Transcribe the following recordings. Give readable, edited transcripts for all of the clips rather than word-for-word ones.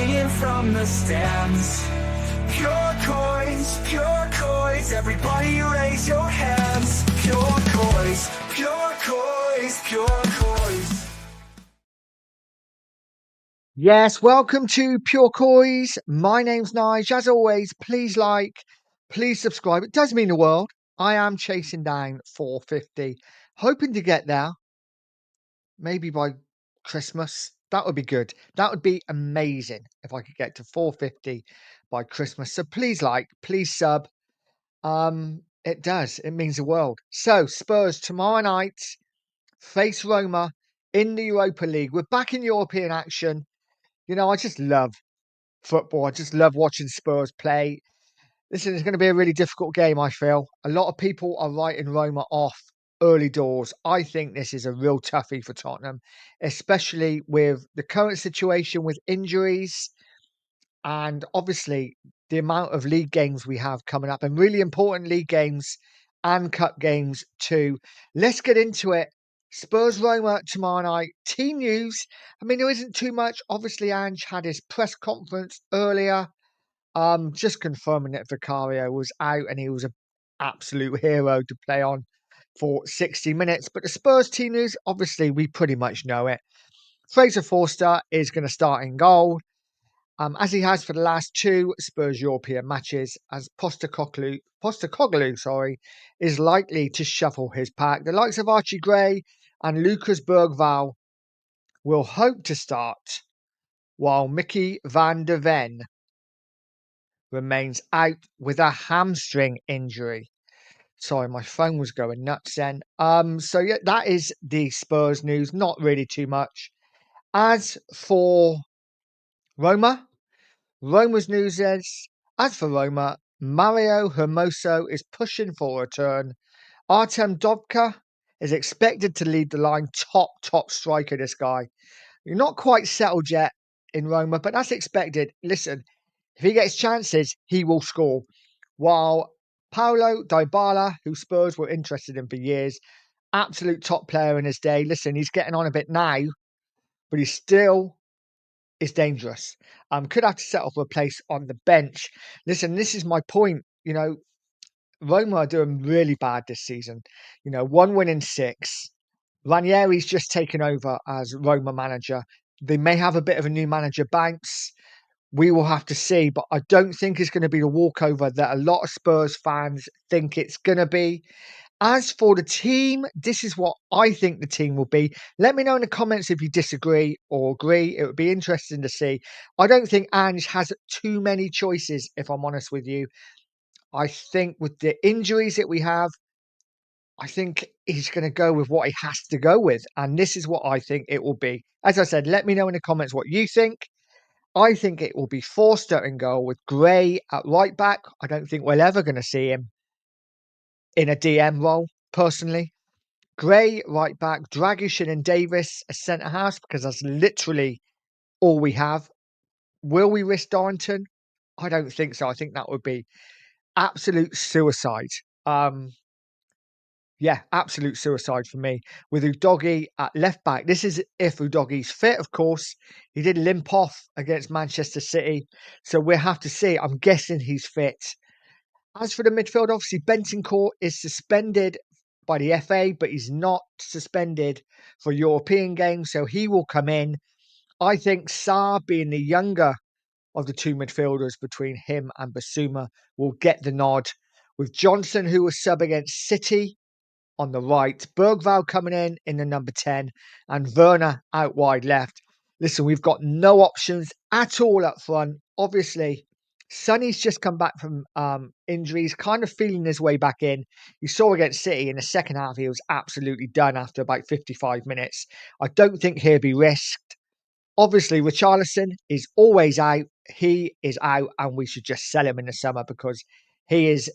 singing from the stands. Pure Coys, everybody raise your hands. Pure Coys, Pure Coys, Pure Coys. Yes, welcome to Pure Coys. My name's Nige. As always, please like, please subscribe. It does mean the world. I am chasing down 450, hoping to get there maybe by Christmas. That would be good. That would be amazing if I could get to 450 by Christmas. So please like, please sub. It does. It means the world. So Spurs tomorrow night face Roma in the Europa League. We're back in European action. You know, I just love football. I just love watching Spurs play. Listen, it's going to be a really difficult game, I feel. A lot of people are writing Roma off early doors. I think this is a real toughie for Tottenham, especially with the current situation with injuries and obviously the amount of league games we have coming up and really important league games and cup games too. Let's get into it. Spurs Roma tomorrow night. Team news. I mean, there isn't too much. Obviously, Ange had his press conference earlier. Just confirming that Vicario was out and he was an absolute hero to play on for 60 minutes. But the Spurs team news, obviously, we pretty much know it. Fraser Forster is going to start in goal, as he has for the last two Spurs European matches, as Postecoglou, is likely to shuffle his pack. The likes of Archie Gray and Lucas Bergval will hope to start, while Mickey van der Ven remains out with a hamstring injury. Sorry, my phone was going nuts then. So yeah, that is the Spurs news. Not really too much. As for Roma, Roma's news is, as for Roma, Mario Hermoso is pushing for a return. Artem Dovka is expected to lead the line. Top striker, this guy. You're not quite settled yet in Roma, but that's expected. Listen, if he gets chances, he will score. While Paulo Dybala, who Spurs were interested in for years, absolute top player in his day. Listen, he's getting on a bit now, but he still is dangerous. Could have to settle for a place on the bench. Listen, this is my point. You know, Roma are doing really bad this season. You know, 1 win in 6. Ranieri's just taken over as Roma manager. They may have a bit of a new manager bounce. We will have to see, but I don't think it's going to be the walkover that a lot of Spurs fans think it's going to be. As for the team, this is what I think the team will be. Let me know in the comments if you disagree or agree. It would be interesting to see. I don't think Ange has too many choices, if I'm honest with you. I think with the injuries that we have, I think he's going to go with what he has to go with. And this is what I think it will be. As I said, let me know in the comments what you think. I think it will be Forster in goal with Gray at right back. I don't think we're ever going to see him in a DM role, personally. Gray right back, Dragusin and Davis as centre halves, because that's literally all we have. Will we risk Darrington? I don't think so. I think that would be absolute suicide. Yeah, absolute suicide for me. With Udogie at left back. This is if Udogie's fit, of course. He did limp off against Manchester City. So we'll have to see. I'm guessing he's fit. As for the midfield, obviously Bentancur is suspended by the FA, but he's not suspended for European games. So he will come in. I think Sarr, being the younger of the two midfielders between him and Basuma, will get the nod. With Johnson, who was sub against City, on the right, Bergval coming in the number 10, and Werner out wide left. Listen, we've got no options at all up front. Obviously, Sonny's just come back from injuries, kind of feeling his way back in. You saw against City in the second half, he was absolutely done after about 55 minutes. I don't think he'll be risked. Obviously, Richarlison is always out. He is out, and we should just sell him in the summer because he is,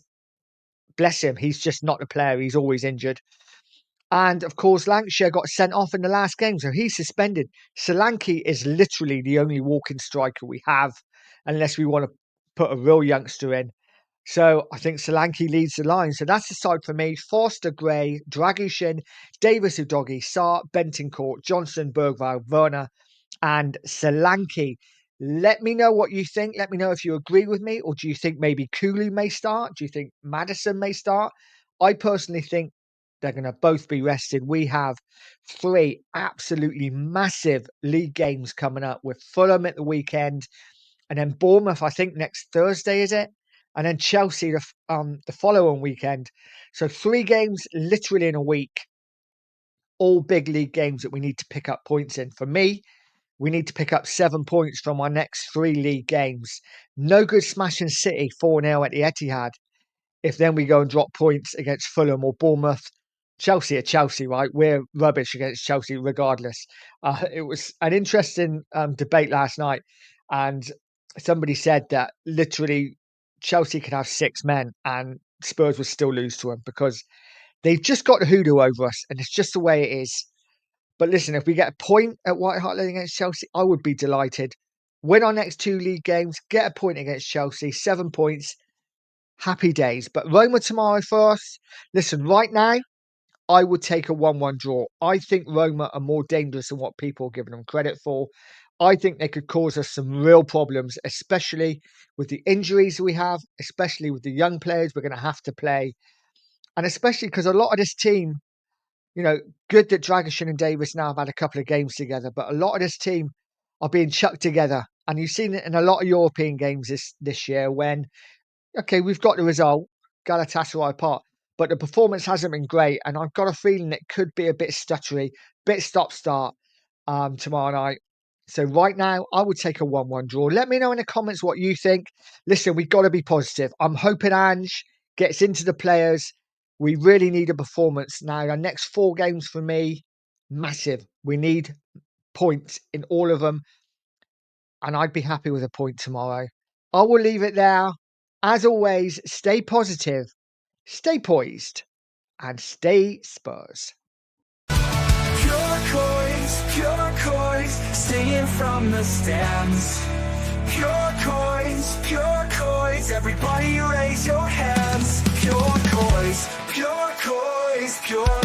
bless him, he's just not the player. He's always injured. And of course, Lancashire got sent off in the last game, so he's suspended. Solanke is literally the only walking striker we have, unless we want to put a real youngster in. So I think Solanke leads the line. So that's the side for me. Forster, Gray, Dragusin, Davis, Udogie, Sarr, Bentancur, Johnson, Bergval, Werner, and Solanke. Let me know what you think. Let me know if you agree with me, or do you think maybe Kulu may start? Do you think Maddison may start? I personally think they're going to both be rested. We have 3 absolutely massive league games coming up with Fulham at the weekend, and then Bournemouth, I think next Thursday, is it? And then Chelsea the following weekend. So 3 games literally in a week, all big league games that we need to pick up points in. For me, we need to pick up 7 points from our next 3 league games. No good smashing City 4-0 at the Etihad if then we go and drop points against Fulham or Bournemouth. Chelsea are Chelsea, right? We're rubbish against Chelsea regardless. It was an interesting debate last night, and somebody said that literally Chelsea could have 6 men and Spurs would still lose to them because they've just got the hoodoo over us, and it's just the way it is. But listen, if we get a point at White Hart Lane against Chelsea, I would be delighted. Win our next 2 league games, get a point against Chelsea, 7 points, happy days. But Roma tomorrow first. Listen, right now, I would take a 1-1 draw. I think Roma are more dangerous than what people are giving them credit for. I think they could cause us some real problems, especially with the injuries we have, especially with the young players we're going to have to play. And especially because a lot of this team, good that Dragic and Davis now have had a couple of games together, but a lot of this team are being chucked together. And you've seen it in a lot of European games this year when, okay, we've got the result, Galatasary apart, but the performance hasn't been great. And I've got a feeling it could be a bit stuttery, bit stop-start tomorrow night. So right now, I would take a 1-1 draw. Let me know in the comments what you think. Listen, we've got to be positive. I'm hoping Ange gets into the players. We really need a performance now. The next 4 games for me, massive. We need points in all of them. And I'd be happy with a point tomorrow. I will leave it there. As always, stay positive, stay poised, and stay Spurs. Pure coins, singing from the stands. Pure coins, everybody raise your hands. Pure coins, pure coins, pure